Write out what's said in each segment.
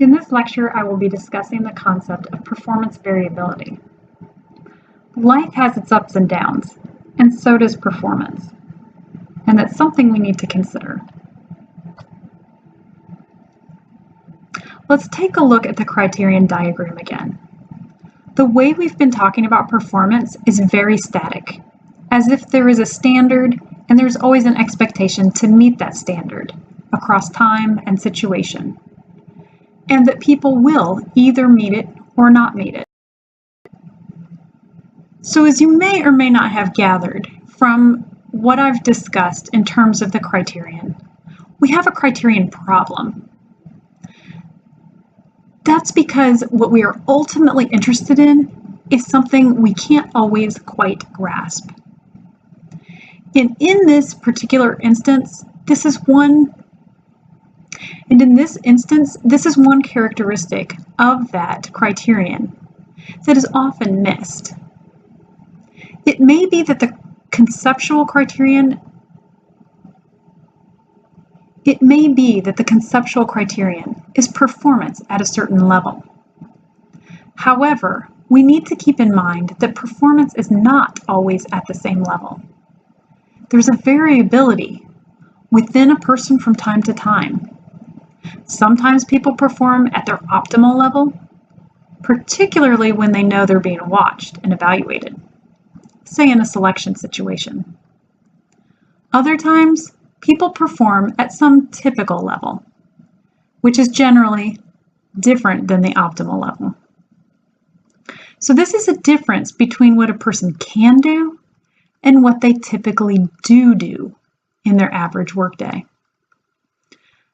In this lecture, I will be discussing the concept of performance variability. Life has its ups and downs, and so does performance, and that's something we need to consider. Let's take a look at the criterion diagram again. The way we've been talking about performance is very static, as if there is a standard and there's always an expectation to meet that standard across time and situation, and that people will either meet it or not meet it. So as you may or may not have gathered from what I've discussed in terms of the criterion, we have a criterion problem. That's because what we are ultimately interested in is something we can't always quite grasp. And in this particular instance, this is one characteristic of that criterion that is often missed. It may be that the conceptual criterion is performance at a certain level. However, we need to keep in mind that performance is not always at the same level. There's a variability within a person from time to time. Sometimes people perform at their optimal level, particularly when they know they're being watched and evaluated, say in a selection situation. Other times, people perform at some typical level, which is generally different than the optimal level. So this is a difference between what a person can do and what they typically do in their average workday.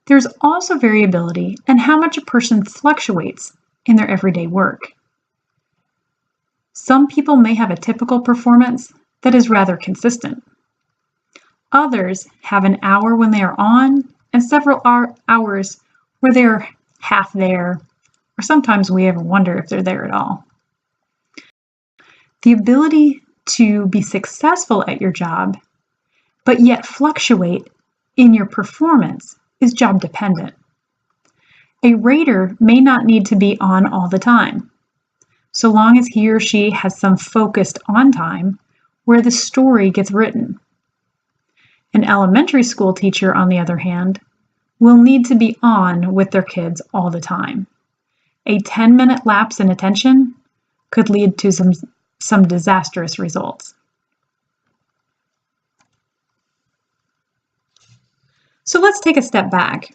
There's also variability in how much a person fluctuates in their everyday work. Some people may have a typical performance that is rather consistent. Others have an hour when they are on and several hours where they are half there, or sometimes we even wonder if they're there at all. The ability to be successful at your job, but yet fluctuate in your performance is job dependent. A rater may not need to be on all the time, so long as he or she has some focused on time where the story gets written. An elementary school teacher, on the other hand, will need to be on with their kids all the time. A 10-minute lapse in attention could lead to some disastrous results. So let's take a step back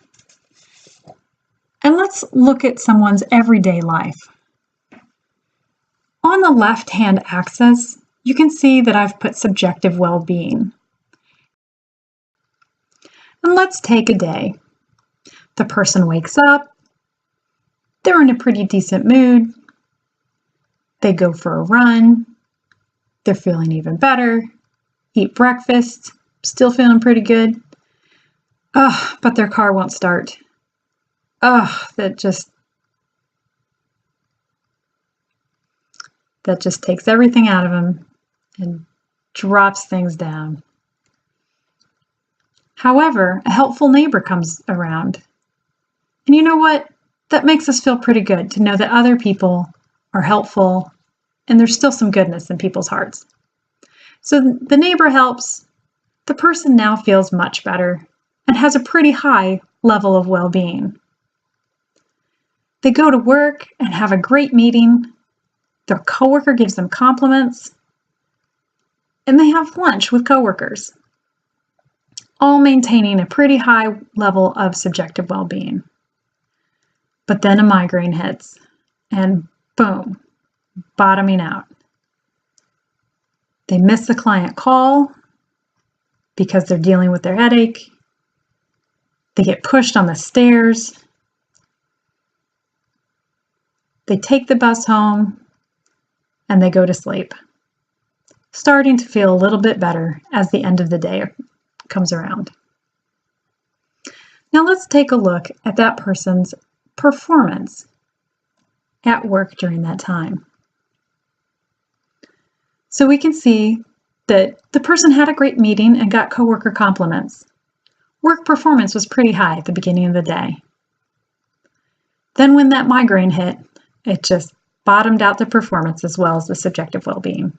and let's look at someone's everyday life. On the left-hand axis, you can see that I've put subjective well-being. And let's take a day. The person wakes up, they're in a pretty decent mood, they go for a run, they're feeling even better, eat breakfast, still feeling pretty good. But their car won't start. That just takes everything out of them and drops things down. However, a helpful neighbor comes around. And you know what? That makes us feel pretty good to know that other people are helpful and there's still some goodness in people's hearts. So the neighbor helps. The person now feels much better and has a pretty high level of well-being. They go to work and have a great meeting. Their coworker gives them compliments, and they have lunch with coworkers, all maintaining a pretty high level of subjective well-being. But then a migraine hits, and boom, bottoming out. They miss the client call because they're dealing with their headache. They get pushed on the stairs. They take the bus home and they go to sleep, starting to feel a little bit better as the end of the day comes around. Now let's take a look at that person's performance at work during that time. So we can see that the person had a great meeting and got coworker compliments. Work performance was pretty high at the beginning of the day. Then when that migraine hit, it just bottomed out the performance as well as the subjective well-being.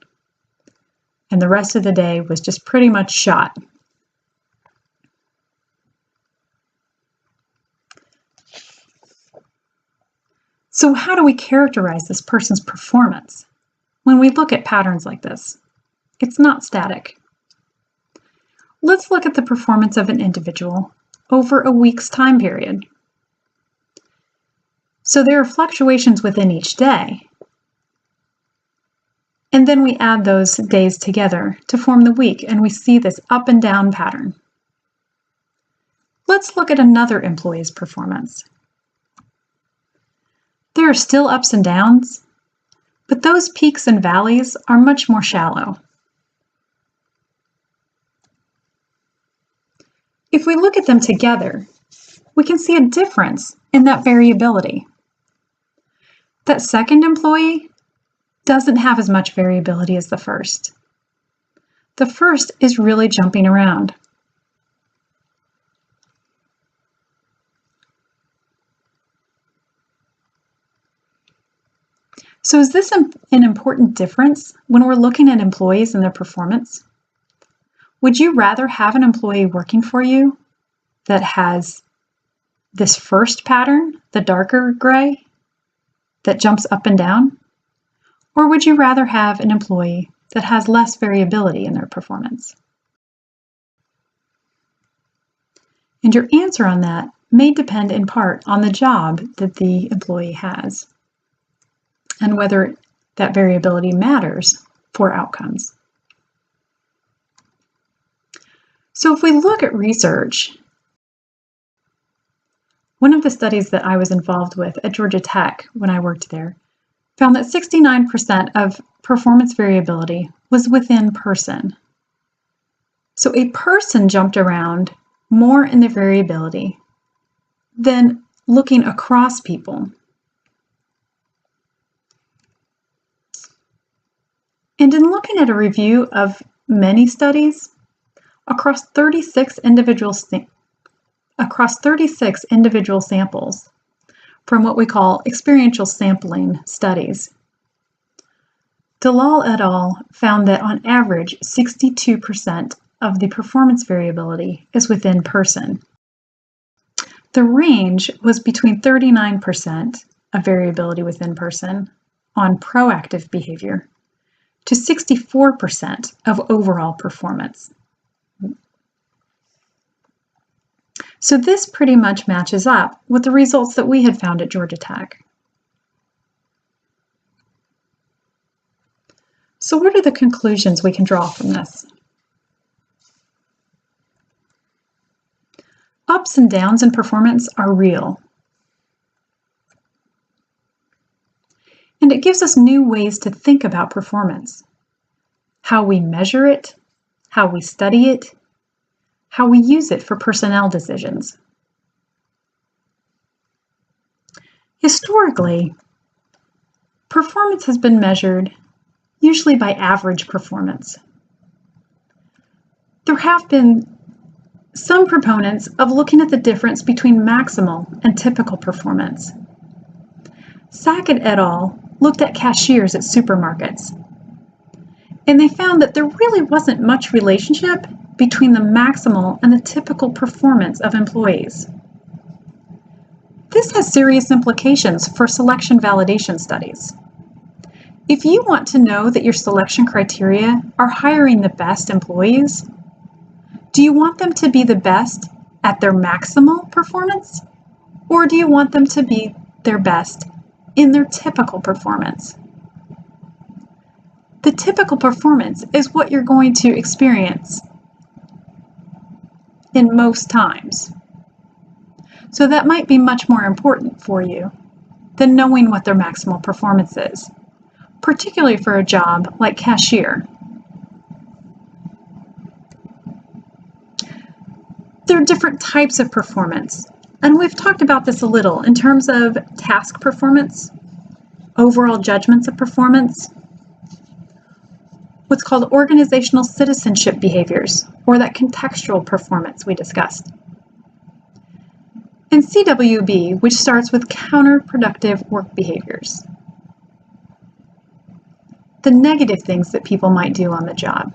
And the rest of the day was just pretty much shot. So how do we characterize this person's performance? When we look at patterns like this, it's not static. Let's look at the performance of an individual over a week's time period. So there are fluctuations within each day, and then we add those days together to form the week, and we see this up and down pattern. Let's look at another employee's performance. There are still ups and downs, but those peaks and valleys are much more shallow. If we look at them together, we can see a difference in that variability. That second employee doesn't have as much variability as the first. The first is really jumping around. So is this an important difference when we're looking at employees and their performance? Would you rather have an employee working for you that has this first pattern, the darker gray, that jumps up and down? Or would you rather have an employee that has less variability in their performance? And your answer on that may depend in part on the job that the employee has and whether that variability matters for outcomes. So if we look at research, one of the studies that I was involved with at Georgia Tech when I worked there found that 69% of performance variability was within person. So a person jumped around more in their variability than looking across people. And in looking at a review of many studies across 36 individual samples from what we call experiential sampling studies, Dalal et al. Found that on average 62% of the performance variability is within person. The range was between 39% of variability within person on proactive behavior to 64% of overall performance. So this pretty much matches up with the results that we had found at Georgia Tech. So what are the conclusions we can draw from this? Ups and downs in performance are real. And it gives us new ways to think about performance, how we measure it, how we study it, how we use it for personnel decisions. Historically, performance has been measured usually by average performance. There have been some proponents of looking at the difference between maximal and typical performance. Sackett et al. Looked at cashiers at supermarkets, and they found that there really wasn't much relationship between the maximal and the typical performance of employees. This has serious implications for selection validation studies. If you want to know that your selection criteria are hiring the best employees, do you want them to be the best at their maximal performance, or do you want them to be their best in their typical performance? The typical performance is what you're going to experience in most times. So that might be much more important for you than knowing what their maximal performance is, particularly for a job like cashier. There are different types of performance, and we've talked about this a little in terms of task performance, overall judgments of performance, what's called organizational citizenship behaviors, or that contextual performance we discussed. And and CWB, which starts with counterproductive work behaviors. The negative things that people might do on the job.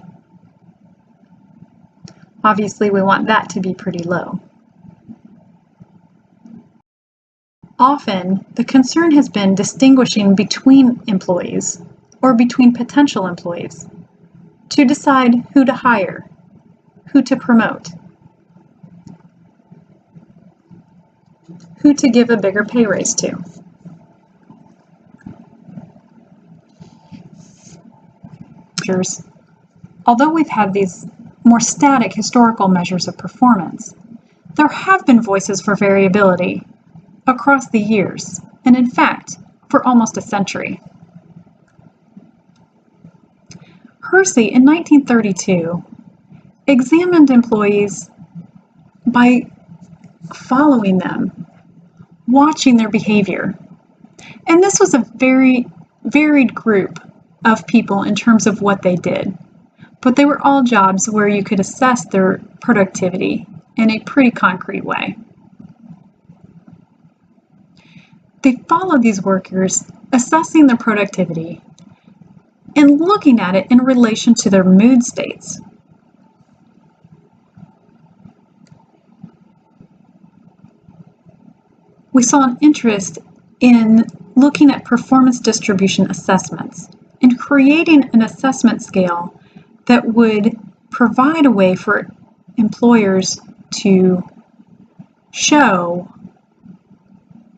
Obviously, we want that to be pretty low. Often, the concern has been distinguishing between employees or between potential employees to decide who to hire, who to promote, who to give a bigger pay raise to. Although we've had these more static historical measures of performance, there have been voices for variability across the years, and in fact, for almost a century. Hersey, in 1932, examined employees by following them, watching their behavior. And this was a very varied group of people in terms of what they did. But they were all jobs where you could assess their productivity in a pretty concrete way. They followed these workers, assessing their productivity and looking at it in relation to their mood states. We saw an interest in looking at performance distribution assessments and creating an assessment scale that would provide a way for employers to show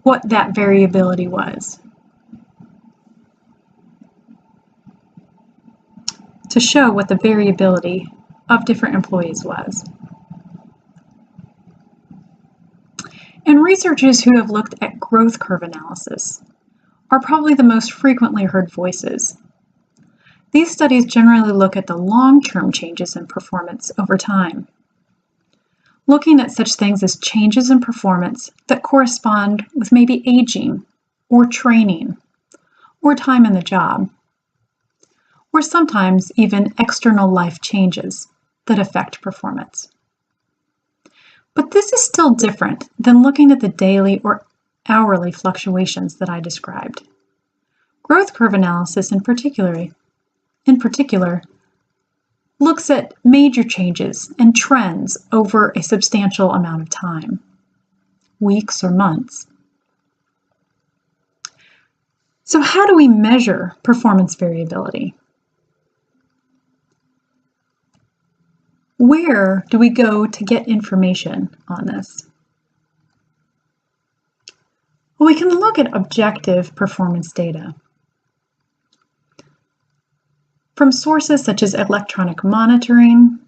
what that variability was. To show what the variability of different employees was. And researchers who have looked at growth curve analysis are probably the most frequently heard voices. These studies generally look at the long-term changes in performance over time, looking at such things as changes in performance that correspond with maybe aging, or training, or time in the job, or sometimes even external life changes that affect performance. But this is still different than looking at the daily or hourly fluctuations that I described. Growth curve analysis in particular, looks at major changes and trends over a substantial amount of time, weeks or months. So how do we measure performance variability? Where do we go to get information on this? Well, we can look at objective performance data from sources such as electronic monitoring,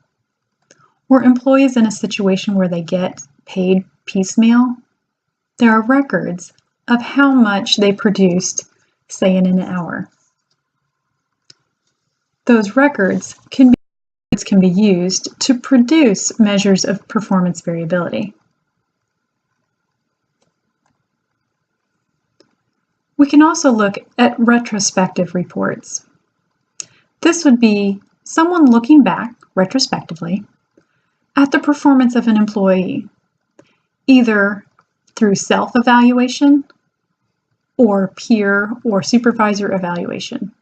or employees in a situation where they get paid piecemeal. There are records of how much they produced, say, in an hour. Those records can be used to produce measures of performance variability. We can also look at retrospective reports. This would be someone looking back retrospectively at the performance of an employee, either through self-evaluation or peer or supervisor evaluation.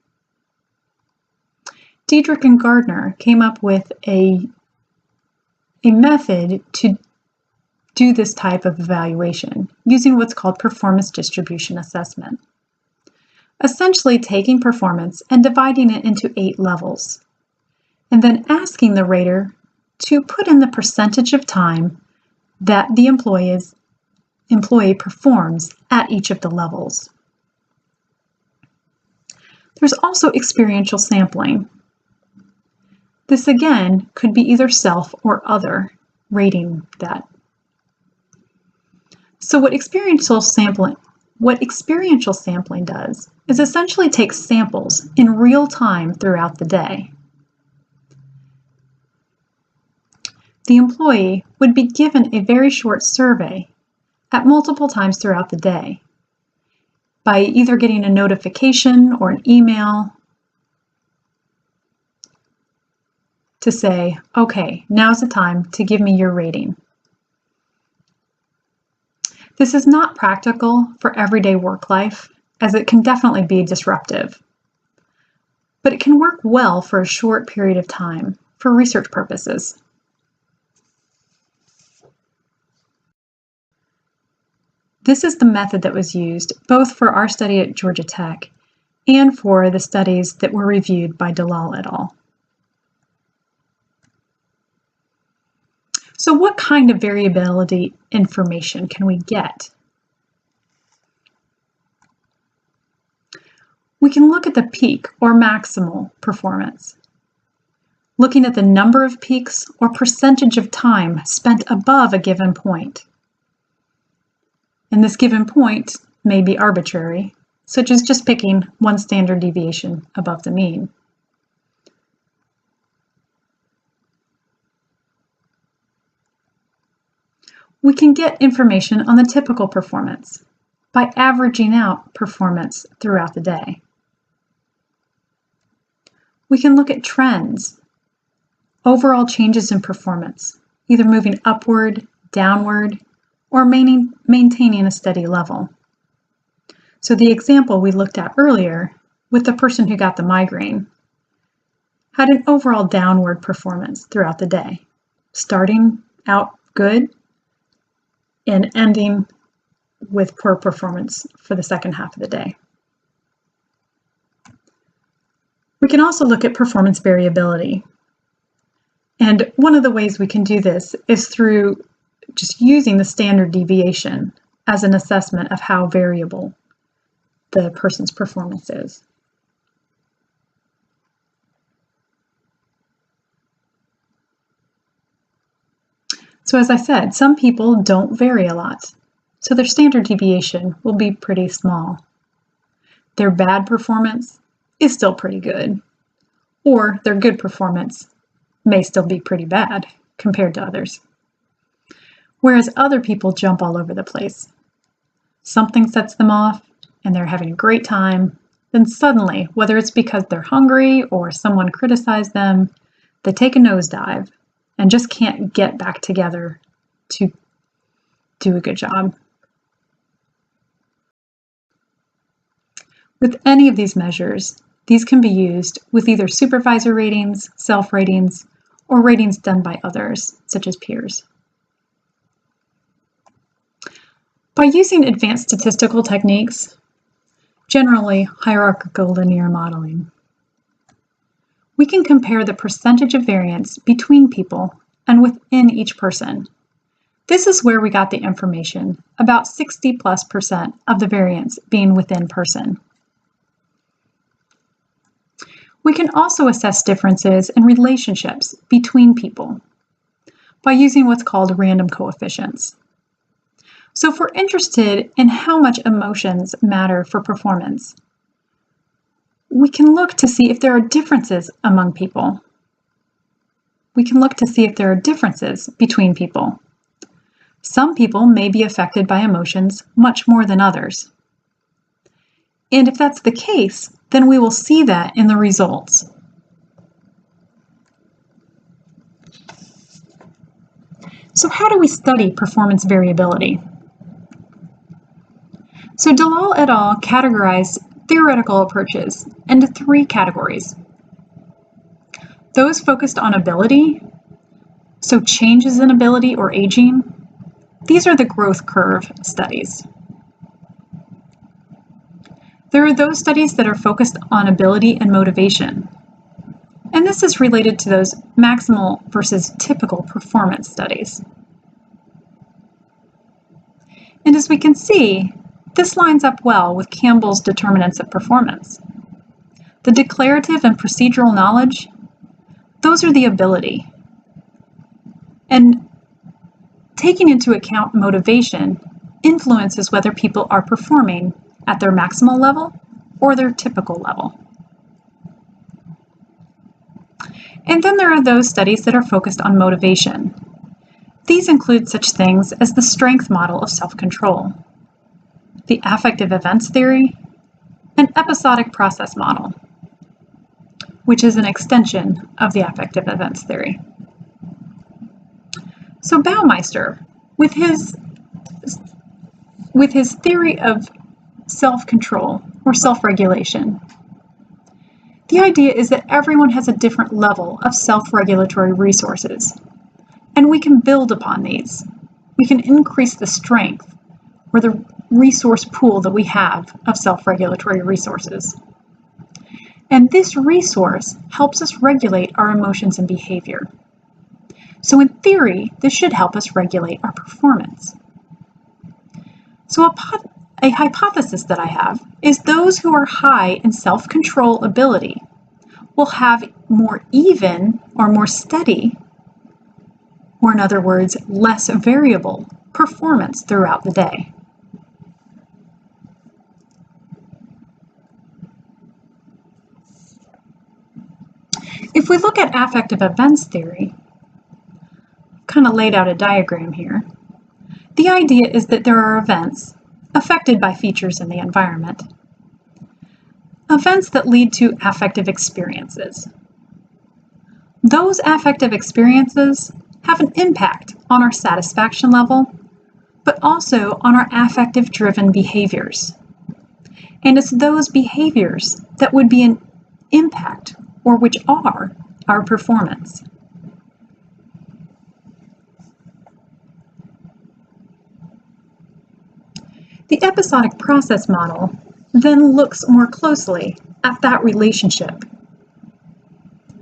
Diedrich and Gardner came up with a method to do this type of evaluation using what's called performance distribution assessment. Essentially taking performance and dividing it into 8 levels, and then asking the rater to put in the percentage of time that the employee performs at each of the levels. There's also experiential sampling. This again could be either self or other rating that. So what experiential sampling does is essentially take samples in real time throughout the day. The employee would be given a very short survey at multiple times throughout the day by either getting a notification or an email to say, okay, now's the time to give me your rating. This is not practical for everyday work life, as it can definitely be disruptive, but it can work well for a short period of time for research purposes. This is the method that was used both for our study at Georgia Tech and for the studies that were reviewed by Dalal et al. So what kind of variability information can we get? We can look at the peak or maximal performance, looking at the number of peaks or percentage of time spent above a given point. And this given point may be arbitrary, such as just picking one standard deviation above the mean. We can get information on the typical performance by averaging out performance throughout the day. We can look at trends, overall changes in performance, either moving upward, downward, or maintaining a steady level. So the example we looked at earlier with the person who got the migraine had an overall downward performance throughout the day, starting out good and ending with poor performance for the second half of the day. We can also look at performance variability. And one of the ways we can do this is through just using the standard deviation as an assessment of how variable the person's performance is. So as I said, some people don't vary a lot, so their standard deviation will be pretty small. Their bad performance is still pretty good, or their good performance may still be pretty bad compared to others. Whereas other people jump all over the place. Something sets them off and they're having a great time, then suddenly, whether it's because they're hungry or someone criticized them, they take a nosedive and just can't get back together to do a good job. With any of these measures, these can be used with either supervisor ratings, self-ratings, or ratings done by others, such as peers. By using advanced statistical techniques, generally hierarchical linear modeling, we can compare the percentage of variance between people and within each person. This is where we got the information about 60+% of the variance being within person. We can also assess differences in relationships between people by using what's called random coefficients. So if we're interested in how much emotions matter for performance, we can look to see if there are differences among people. We can look to see if there are differences between people. Some people may be affected by emotions much more than others. And if that's the case, then we will see that in the results. So how do we study performance variability? So Dalal et al. Categorized theoretical approaches into 3 categories. Those focused on ability, so changes in ability or aging, these are the growth curve studies. There are those studies that are focused on ability and motivation, and this is related to those maximal versus typical performance studies. And as we can see, this lines up well with Campbell's determinants of performance. The declarative and procedural knowledge, those are the ability. And taking into account motivation influences whether people are performing at their maximal level or their typical level. And then there are those studies that are focused on motivation. These include such things as the strength model of self-control, the affective events theory, and episodic process model, which is an extension of the affective events theory. So Baumeister, with his with his theory of self-control or self-regulation. The idea is that everyone has a different level of self-regulatory resources, and we can build upon these. We can increase the strength or the resource pool that we have of self-regulatory resources. And this resource helps us regulate our emotions and behavior. So in theory, this should help us regulate our performance. So a hypothesis that I have is those who are high in self-control ability will have more even or more steady, or in other words, less variable performance throughout the day. If we look at affective events theory, I've kind of laid out a diagram here. The idea is that there are events affected by features in the environment. Events that lead to affective experiences. Those affective experiences have an impact on our satisfaction level, but also on our affective-driven behaviors. And it's those behaviors that would be an impact, or which are, our performance. The episodic process model then looks more closely at that relationship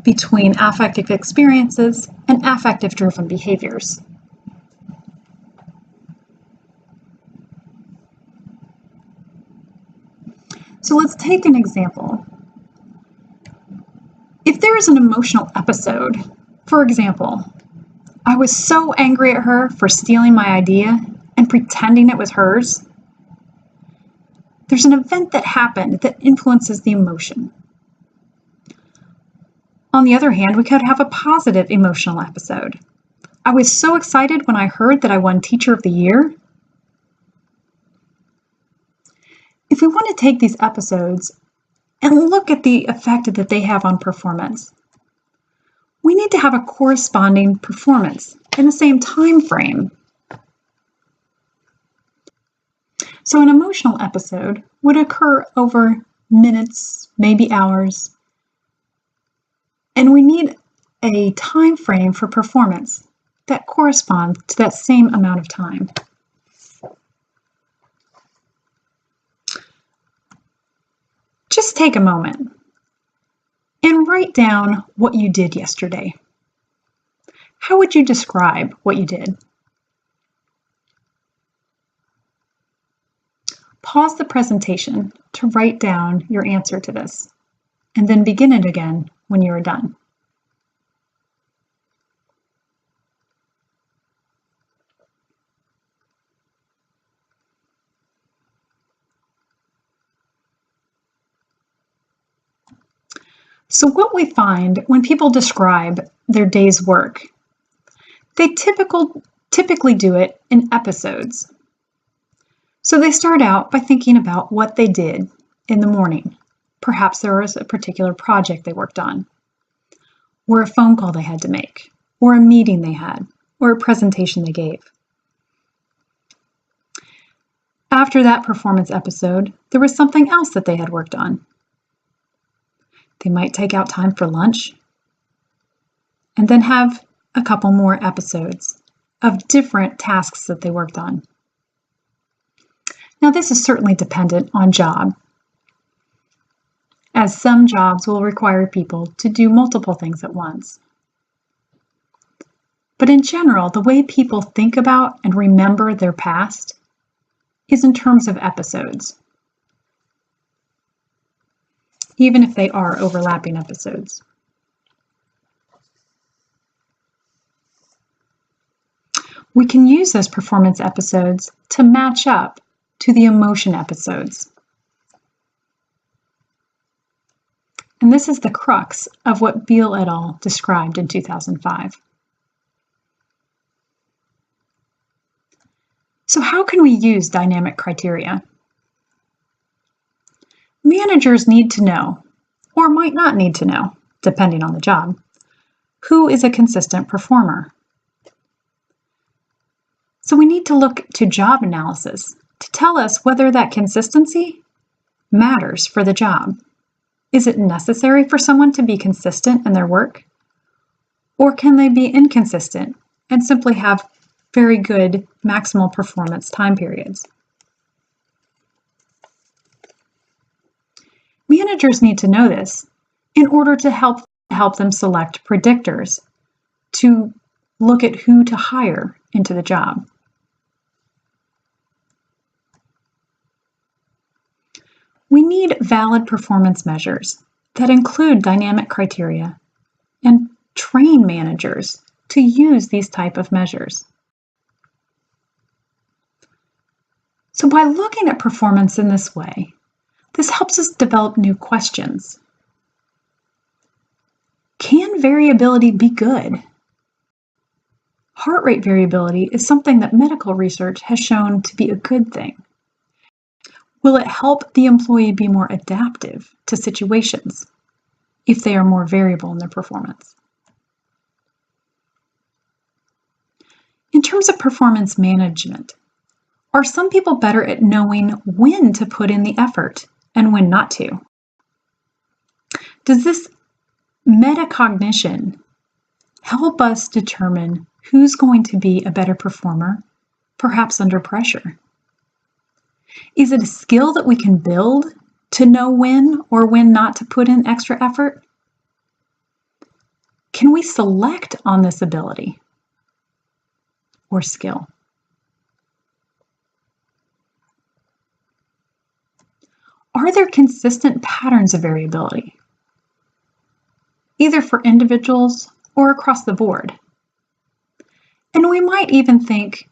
between affective experiences and affective-driven behaviors. So let's take an example. If there is an emotional episode, for example, I was so angry at her for stealing my idea and pretending it was hers, there's an event that happened that influences the emotion. On the other hand, we could have a positive emotional episode. I was so excited when I heard that I won Teacher of the Year. If we want to take these episodes and look at the effect that they have on performance, we need to have a corresponding performance in the same time frame. So an emotional episode would occur over minutes, maybe hours, and we need a time frame for performance that corresponds to that same amount of time. Just take a moment and write down what you did yesterday. How would you describe what you did? Pause the presentation to write down your answer to this, and then begin it again when you are done. So what we find when people describe their day's work, they typically do it in episodes. So they start out by thinking about what they did in the morning. Perhaps there was a particular project they worked on, or a phone call they had to make, or a meeting they had, or a presentation they gave. After that performance episode, there was something else that they had worked on. They might take out time for lunch, and then have a couple more episodes of different tasks that they worked on. Now, this is certainly dependent on job, as some jobs will require people to do multiple things at once. But in general, the way people think about and remember their past is in terms of episodes, even if they are overlapping episodes. We can use those performance episodes to match up to the emotion episodes. And this is the crux of what Beal et al. Described in 2005. So how can we use dynamic criteria? Managers need to know, or might not need to know, depending on the job, who is a consistent performer. So we need to look to job analysis to tell us whether that consistency matters for the job. Is it necessary for someone to be consistent in their work? Or can they be inconsistent and simply have very good maximal performance time periods? Managers need to know this in order to help them select predictors to look at who to hire into the job. We need valid performance measures that include dynamic criteria and train managers to use these type of measures. So by looking at performance in this way, this helps us develop new questions. Can variability be good? Heart rate variability is something that medical research has shown to be a good thing. Will it help the employee be more adaptive to situations if they are more variable in their performance? In terms of performance management, are some people better at knowing when to put in the effort and when not to? Does this metacognition help us determine who's going to be a better performer, perhaps under pressure? Is it a skill that we can build to know when or when not to put in extra effort? Can we select on this ability or skill? Are there consistent patterns of variability, either for individuals or across the board? And we might even think,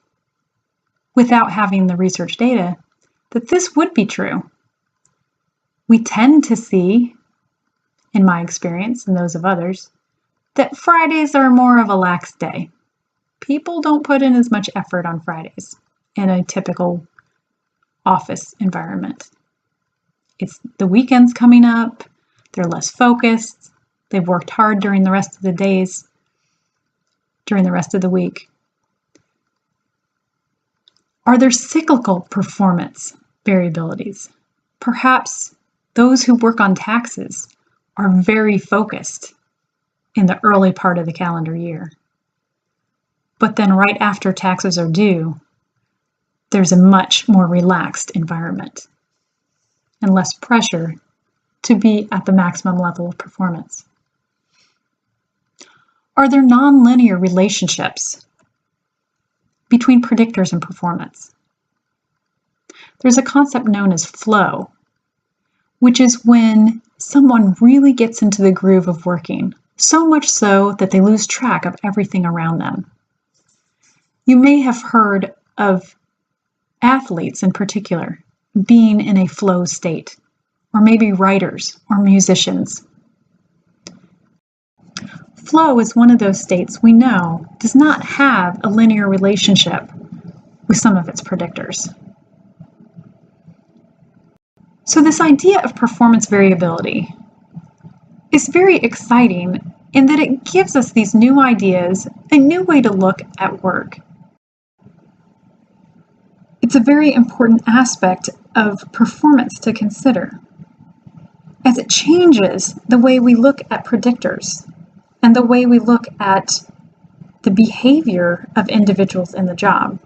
without having the research data, that this would be true. We tend to see, in my experience and those of others, that Fridays are more of a lax day. People don't put in as much effort on Fridays in a typical office environment. It's the weekend's coming up, they're less focused, they've worked hard during the rest of the days, during the rest of the week. Are there cyclical performance variabilities? Perhaps those who work on taxes are very focused in the early part of the calendar year. But then right after taxes are due, there's a much more relaxed environment and less pressure to be at the maximum level of performance. Are there nonlinear relationships between predictors and performance? There's a concept known as flow, which is when someone really gets into the groove of working, so much so that they lose track of everything around them. You may have heard of athletes in particular being in a flow state, or maybe writers or musicians. Flow is one of those states we know does not have a linear relationship with some of its predictors. So this idea of performance variability is very exciting in that it gives us these new ideas, a new way to look at work. It's a very important aspect of performance to consider, as it changes the way we look at predictors and the way we look at the behavior of individuals in the job.